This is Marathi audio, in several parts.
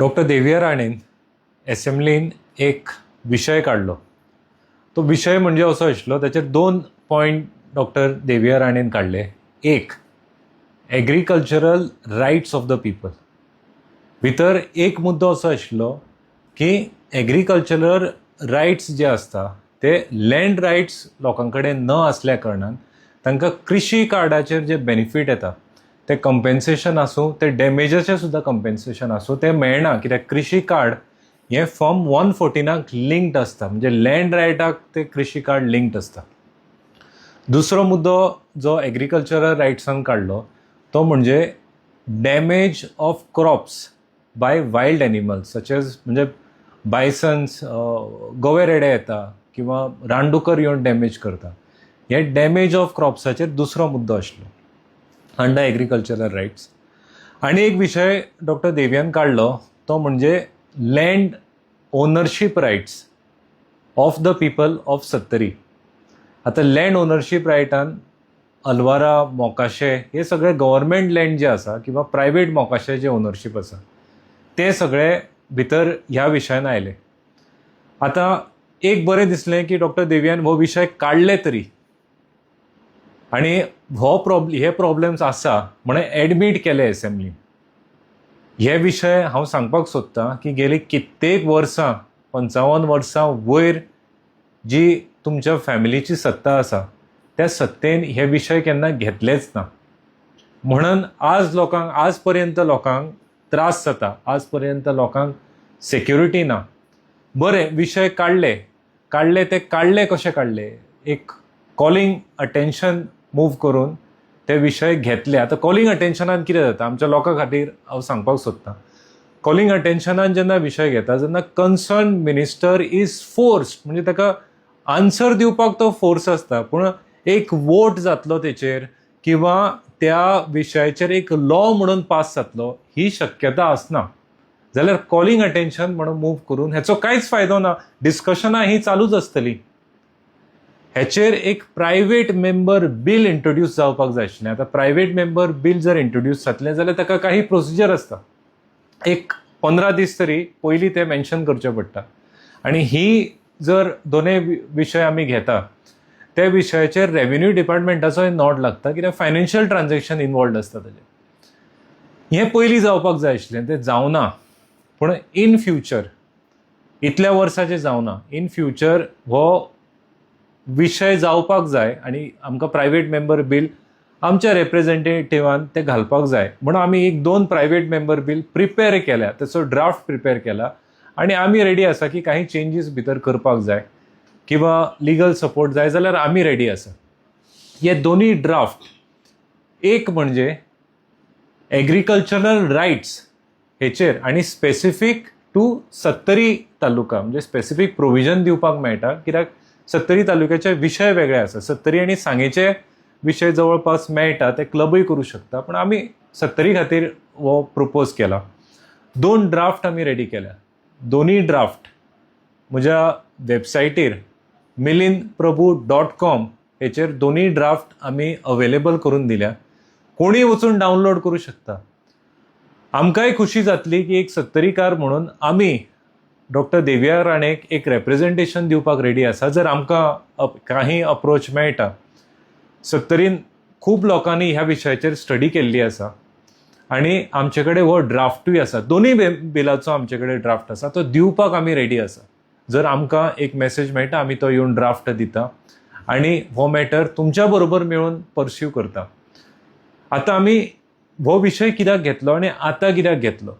डॉक्टर देविया राणेन एसेंब्लीन एक विशय काढलो. तो विशय म्हणजे असो आशिल्लो, त्याचे 2 पॉयंट डॉक्टर देविया राणेन काढले. एक, agricultural rights of the people. भितर एक मुद्दो असो आशिल्लो की एग्रीकल्चरल रायट्स जे असता ते लँड रायट्स लोकां कडेन न असल्या कारणान तांकां कृषी कार्डाचेर जे बेनिफीट येता ते कंपेन्सेशन आसूं, ते डॅमेजाचें सुद्दां कंपेन्सेशन आसूं, ते मेळना. कित्याक कृषी कार्ड हें फॉर्म 114 लिंक्ड आसता, म्हणजे लँड रायटाक ते कृषी कार्ड लिंक्ड आसता. दुसरो मुद्दो जो एग्रीकल्चरल रायट्सान काडलो तो म्हणजे damage of crops by wild animals such as म्हणजे बायसन्स, गवे रेडे येता किंवा रानडुकर येवन डॅमेज करता. हे डॅमेज ऑफ क्रॉप्साचेर दुसरो मुद्दो आशिल्लो अंडर एग्रीकल्चरल रायट्स. आनी एक विशय डॉक्टर देवियान काडलो तो म्हणजे land ownership rights of the people of Sattari. आतां लँड ओनरशीप रायटान अलवारा, मोकाशे हे सगळे गव्हर्मेंट लँड जे आसा किंवा प्रायवेट मोकाशे जे ओनरशीप आसा ते सगळे भितर ह्या विशयान आयले. आतां एक बरें दिसलें की डॉक्टर देवियान हो विशय काडले तरी, आनी हे प्रॉब्लेम्स आसा म्हणून एडमीट केले एसेंब्लीन. हे विशय हांव सांगपाक सोदतां की गेली कित्येक वर्सां, 55 वर्सां वयर जी तुमच्या फॅमिलीची सत्ता आसा त्या सत्तेन हे विशय केन्ना घेतलेच ना. म्हणून आज पर्यंत लोकांक त्रास जाता, आज पर्यंत लोकांक सेक्युरिटी ना. बरें, विशय काडले ते कशे काडले? एक कॉलिंग अटेन्शन मूव करून ते विशय घेतले. आतां कॉलिंग अटेन्शनान कितें जाता आमच्या लोकां खातीर हांव सांगपाक सोदतां. कॉलिंग अटेन्शनान जेन्ना विशय घेता जेन्ना कन्सर्न मिनिस्टर इज फोर्स्ड, म्हणजे ताका आन्सर दिवपाक तो फोर्स आसता, पूण एक वोट जातलो तेचेर किंवा त्या विशयाचेर एक लॉ म्हणून पास जातलो ही शक्यता आसना. जाल्यार कॉलिंग अटेन्शन म्हणून मूव करून हेचो कांयच फायदो ना. डिस्कशनां ही चालूच आसतली. हेचेर एक प्रायवेट मेंबर बील इंट्रोड्यूस जावपाक जाय आशिल्लें. आतां प्रायवेट मेंबर बील जर इंट्रोड्यूस जातलें जाल्यार ताका काही प्रोसिजर आसता. एक 15 दीस तरी पयलीं ते मेन्शन करचें पडटा. आनी ही जर दोनूय विशय आमी घेता त्या विशयाचेर रेव्हेन्यू डिपार्टमेंटाचोय नोड लागता, कित्याक फायनान्शियल ट्रान्झॅक्शन इनवॉल्ड आसता ताचेर. हें पयलीं जावपाक जाय आशिल्लें, तें जावना. पूण इन फ्युचर, इतल्या वर्साचें जावना, इन फ्युचर हो विशय जावपाक जाय आनी आमकां प्रायवेट मेंबर बील आमच्या रिप्रेझेंटेटिव्हान ते घालपाक जाय. म्हणून आमी 1-2 प्रायवेट मेंबर बील प्रिपेर केल्या, त्याचो ड्राफ्ट प्रिपेर केला आनी आमी रेडी आसा की काही चेंजीस भितर करपाक जाय किंवा लिगल सपोर्ट जाय जाल्यार आमी रेडी आसा. हे दोन्ही ड्राफ्ट, एक म्हणजे एग्रीकल्चरल रायट्स हेचेर आनी स्पेसिफीक टू सत्तरी तालुका, म्हणजे स्पेसिफीक प्रोविजन दिवपाक मेळटा. कित्याक सत्तरी तालुक्याचे विशय वेगळे आसा. सत्तरी आनी सांगेचे विशय जवळपास मेळटा, ते क्लबूय करूं शकता, पण आमी सत्तरी खातीर हो प्रपोज केला. 2 ड्राफ्ट आमी रेडी केल्या. दोन्ही ड्राफ्ट म्हज्या वेबसायटीर milinprabhu.com हेचेर दोन्ही ड्राफ्ट आमी अवेलेबल करून दिल्या. कोणीय वचून डावनलोड करूं शकता. आमकांय खुशी जातली की एक सत्तरीकार म्हणून आमी डॉक्टर देविया राणेक एक रेप्रेझेंटेशन दिवपाक रेडी आसा. जर आमकां काही अप्रोच मेळटा, सत्तरीन खूब लोकांनी ह्या विशयाचेर स्टडी केल्ली आसा आनी आमचे कडेन हो ड्राफ्टूय आसा. दोन्ही बिलाचो आमचे कडेन ड्राफ्ट आसा, तो दिवपाक आमी रेडी आसा. जर आमकां एक मेसेज मेळटा आमी तो येवन ड्राफ्ट दिता आनी हो मॅटर तुमच्या बरोबर मेळून परस्यू करता. आतां आमी हो विशय कित्याक घेतलो आनी आतां कित्याक घेतलो?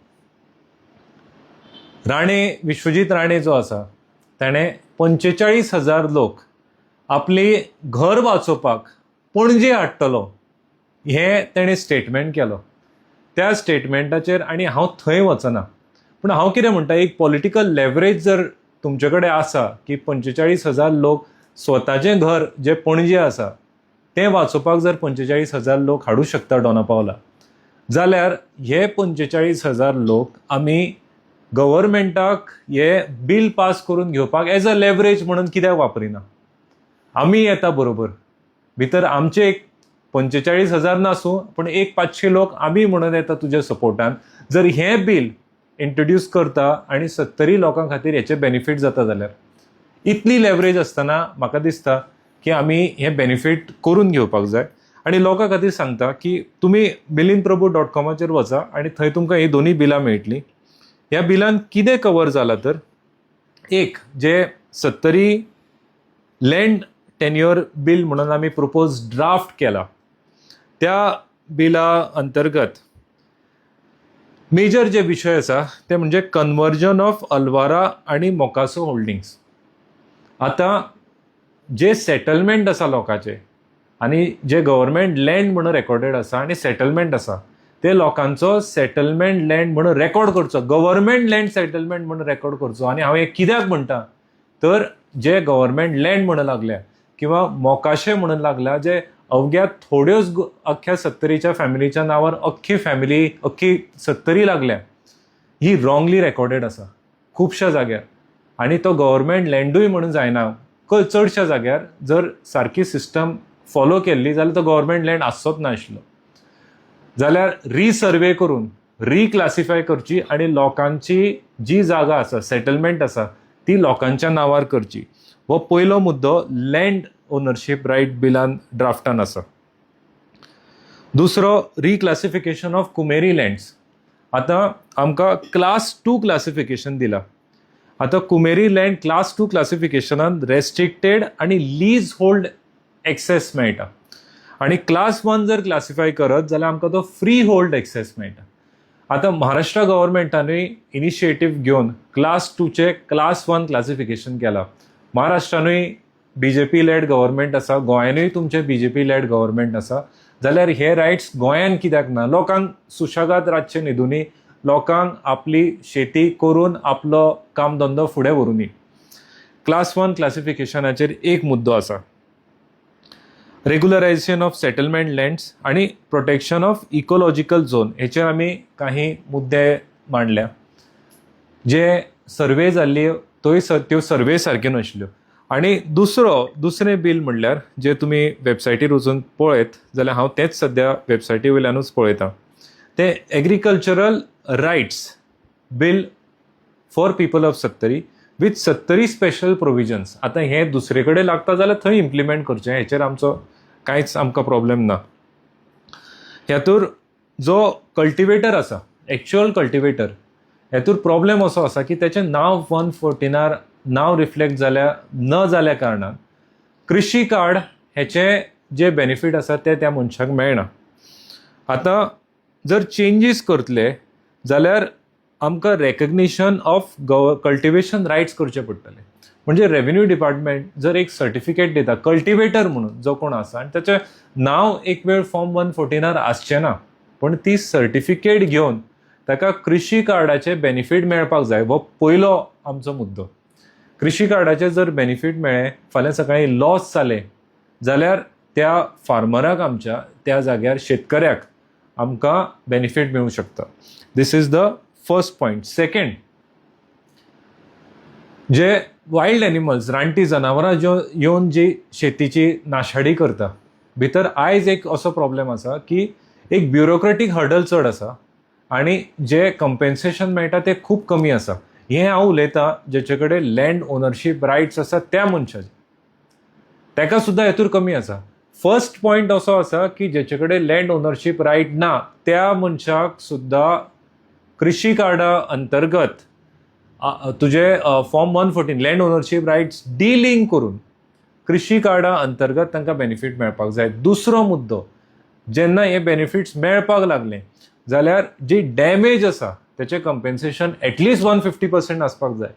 विश्वजीत राणे जो आसा ताणें 45,000 लोक आपली घर वाचोवपाक पणजे हाडटलो हें ताणें स्टेटमेंट केलो. त्या स्टेटमेंटाचेर आनी हांव थंय वचना, पूण हांव कितें म्हणटा, एक पॉलिटिकल लेवरेज जर तुमचे कडेन आसा की 45,000 लोक स्वताचें घर जे पणजे आसा तें वाचोवपाक जर 45,000 लोक हाडूं शकता डॉना पावला, जाल्यार हे 45,000 लोक आमी गव्हर्मेंटाक हे बील पास करून घेवपाक एज अ लेवरेज म्हणून कित्याक वापरिना? आमी येता बरोबर. भितर आमचे एक 45,000 नासूं, पण एक 500 लोक आमी म्हणून येता तुज्या सपोर्टान. जर हें बील इंट्रोड्यूस करता आनी 70 लोकां खातीर हेचे बेनिफीट जाता जाल्यार इतली लेवरेज आसतना म्हाका दिसता की आमी हे बेनिफीट करून घेवपाक जाय आनी लोकां खातीर सांगता की तुमी milinprabhu.com वचा आनी थंय तुमकां ही दोनी बिलां मेळटलीं. ह्या बिलान कितें कवर जालां तर एक जे 70 लँड टेन्युअर बिल म्हणून आमी प्रपोज ड्राफ्ट केला त्या बिला अंतर्गत मेजर जे विशय आसा ते म्हणजे कन्वर्जन ऑफ अल्वारा आनी मोकासो होल्डिंग्स. आतां जे सेटलमेंट आसा लोकांचे आनी जे गव्हर्मेंट लँड म्हणून रेकॉर्डेड आसा आनी सेटलमेंट आसा ते लोकांचो सेटलमेंट लँड म्हणून रेकॉर्ड करचो, गव्हर्मेंट लँड सेटलमेंट म्हणून रेकॉर्ड करचो. आनी हांव हे कित्याक म्हणटा तर जे गव्हर्मेंट लँड म्हणून लागल्या किंवा मोकाशे म्हणून लागल्या जे अवघ्या थोड्योच अख्ख्या 70च्या फॅमिलीच्या नांवार अख्खी 70 लागल्या, ही रॉंगली रेकॉर्डेड आसा खुबश्या जाग्यार आनी तो गव्हर्मेंट लँडूय म्हणून जायना. चडशा जाग्यार जर सारकी सिस्टम फॉलो केल्ली जाल्यार तो गव्हर्मेंट लँड आसचोच नाशिल्लो. जाल्यार रिसर्वे करून रिक्लासिफाय करची आनी लोकांची जी जागा आसा सेटलमेंट आसा ती लोकांच्या नांवार करची. हो पयलो मुद्दो लँड ओनरशीप रायट बिलान ड्राफ्टान आसा. दुसरो रिक्लासिफिकेशन ऑफ कुमेरी लँड्स. आतां आमकां क्लास 2 क्लासिफिकेशन दिला. आतां कुमेरी लँड क्लास 2 क्लासिफिकेशनान रेस्ट्रिक्टेड आनी लीज होल्ड एक्सेस मेळटा आनी क्लास 1 जर क्लासिफाय करत जाल्यार आमकां तो फ्री होल्ड एक्सेस मेळटा. आतां महाराष्ट्र गव्हर्मेंटानूय इनिशिएटीव घेवन क्लास 2चे क्लास 1 क्लासिफिकेशन केलां. महाराष्ट्रानूय BJP लेड गव्हर्मेंट आसा, गोंयानूय तुमचे BJP लेड गव्हर्मेंट आसा, जाल्यार हे रायट्स गोंयान कित्याक ना? लोकांक सुशेगाद रातचे न्हिदुनी, लोकांक आपली शेती करून आपलो काम धंदो फुडें व्हरूनी. क्लास 1 क्लासिफिकेशनाचेर एक मुद्दो आसा. रेग्युलरायझेशन ऑफ सेटलमेंट लँड्स आनी प्रोटेक्शन ऑफ इकोलॉजिकल झोन हेचेर आमी काही मुद्दे मांडल्या. जे सर्वे जाल्ली त्यो सर्वे सारक्यो नाशिल्ल्यो. आनी दुसरें बील म्हणल्यार जे तुमी वेबसायटीर वचून पळयत जाल्यार हांव तेंच सद्या वेबसायटी वयल्यानूच पळयतां, ते agricultural rights bill for people of 70 with 70 special provisions. आतां हे दुसरे कडेन लागता जाल्यार थंय इम्प्लिमेंट करचें, हेचेर आमचो कांयच आमकां प्रॉब्लेम ना. ह्यातूर जो कल्टिवेटर आसा, एक्चुअल कल्टिवेटर, हेतूर प्रॉब्लेम असो आसा की तेचें नांव 114 नांव रिफ्लेक्ट न जाल्या कारणान कृषी कार्ड हेचे जे बेनिफीट आसा ते त्या मनशाक मेळना. आतां जर चेंजीस करतले जाल्यार आमकां रेकग्निशन ऑफ कल्टिवेशन रायट्स करचे पडटले. म्हणजे रेव्हेन्यू डिपार्टमेंट जर एक सर्टिफिकेट दिता कल्टिवेटर म्हणून जो कोण आसा आनी त्याचें नांव एक वेळ फॉर्म 114 आसचें ना, पण ती सर्टिफिकेट घेवन ताका कृषी कार्डाचे बेनिफीट मेळपाक जाय. हो पयलो आमचो मुद्दो. कृषी कार्डाचे जर बेनिफीट मेळ्ळे, फाल्यां सकाळीं लॉस जाले जाल्यार त्या फार्मराक आमच्या त्या जाग्यार शेतकऱ्याक आमकां बेनिफीट मेळूंक शकता. This is the first point. Second, जे वायल्ड एनिमल्स, रानटी जनावरां येवन जी शेतीची नाशाडी करता, भितर आयज एक असो प्रॉब्लेम आसा की एक ब्युरोक्रेटीक हर्डल चड आसा आनी जे कंपेन्सेशन मेळटा ते खूब कमी आसा. हें हांव उलयतां जेचे कडेन लँड ओनरशीप रायट्स आसा त्या मनशाचे, ताका सुद्दां हेतूर कमी आसा. फर्स्ट पॉयंट असो आसा की जेचे कडेन लँड ओनरशीप रायट ना त्या मनशाक सुद्दां कृषी कार्डा अंतर्गत तुजे form 114 land ownership rights delink करून कृषी कार्डा अंतर्गत तांकां बेनिफीट मेळपाक जाय. दुसरो मुद्दो, जेन्ना हे बेनिफिट्स मेळपाक लागले जाल्यार जी डॅमेज आसा त्याचे कंपेन्सेशन एटलिस्ट 150% आसपाक जाय.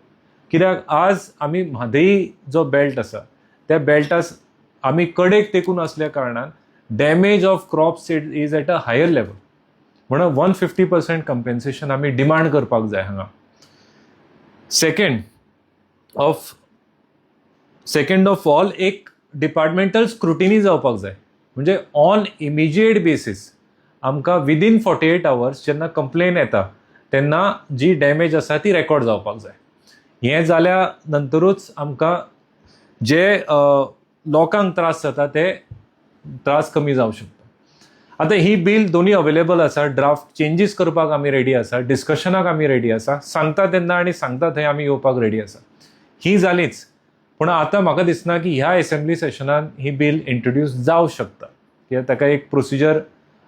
कित्याक आज आमी म्हादई जो बेल्ट आसा त्या बेल्टास आमी कडेक तेकून असल्या कारणान damage of crops is at a higher level, म्हणून 150% कंपेन्सेशन आमी डिमांड करपाक जाय हांगा. सेकंड ऑफ ऑल एक डिपार्टमेंटल स्क्रुटिनी जावपाक जाय. म्हणजे ऑन इमिजिएट बेसीस आमकां विदीन 48 hours जेन्ना कंप्लेन येता तेन्ना जी डॅमेज आसा ती रेकॉर्ड जावपाक जाय. हें जाल्या नंतरूच आमकां जे लोकांक त्रास जाता ते त्रास कमी जावंक शकता. आतां ही बील दोन्ही अवेलेबल आसा, ड्राफ्ट चेंजीस करपाक आमी रेडी आसा, डिस्कशनाक आमी रेडी आसा, सांगता तेन्ना आनी सांगता थंय आमी येवपाक रेडी आसा. ही जालीच. पूण आतां म्हाका दिसना की ह्या असेंब्ली सेशनान ही बील इंट्रोड्यूस जावंक शकता, कित्याक ताका एक प्रोसिजर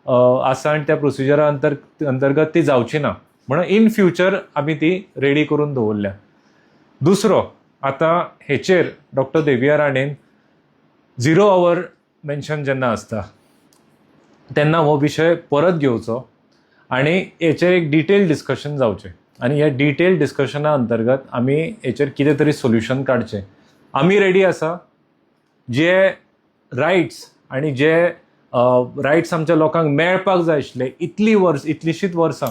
आसा आनी त्या प्रोसिजरा अंतर्गत ती जावची ना. म्हणून इन फ्युचर आमी ती रेडी करून दवरल्या. दुसरो, आतां हेचेर डॉक्टर देविया राणेन 0 आवर मेन्शन जेन्ना आसता तेन्ना हो विशय परत घेवचो आनी हेचेर एक डिटेल डिस्कशन जावचें. आनी ह्या डिटेल डिस्कशना अंतर्गत आमी हेचेर कितें तरी सोल्युशन काडचें. आमी रेडी आसा. जे रायट्स आनी जे रायट्स आमच्या लोकांक मेळपाक जाय आशिल्ले इतलीशींच वर्सां,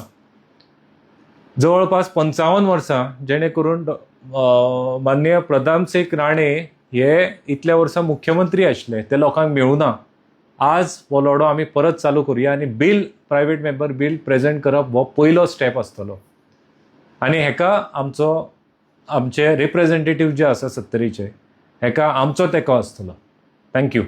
जवळपास 55 वर्सां, जेणे करून माननीय प्रताप सिंग राणे हे इतल्या वर्सां मुख्यमंत्री आशिल्ले, ते लोकांक मेळूना. आज हो लढो आमी परत चालू करुया आनी bill, private member bill present करप हो पयलो स्टेप आसतलो. आनी हेका आमचे रिप्रेझेंटेटिव्ह जे आसा 70चे, हेका आमचो तेंको आसतलो. थँक्यू.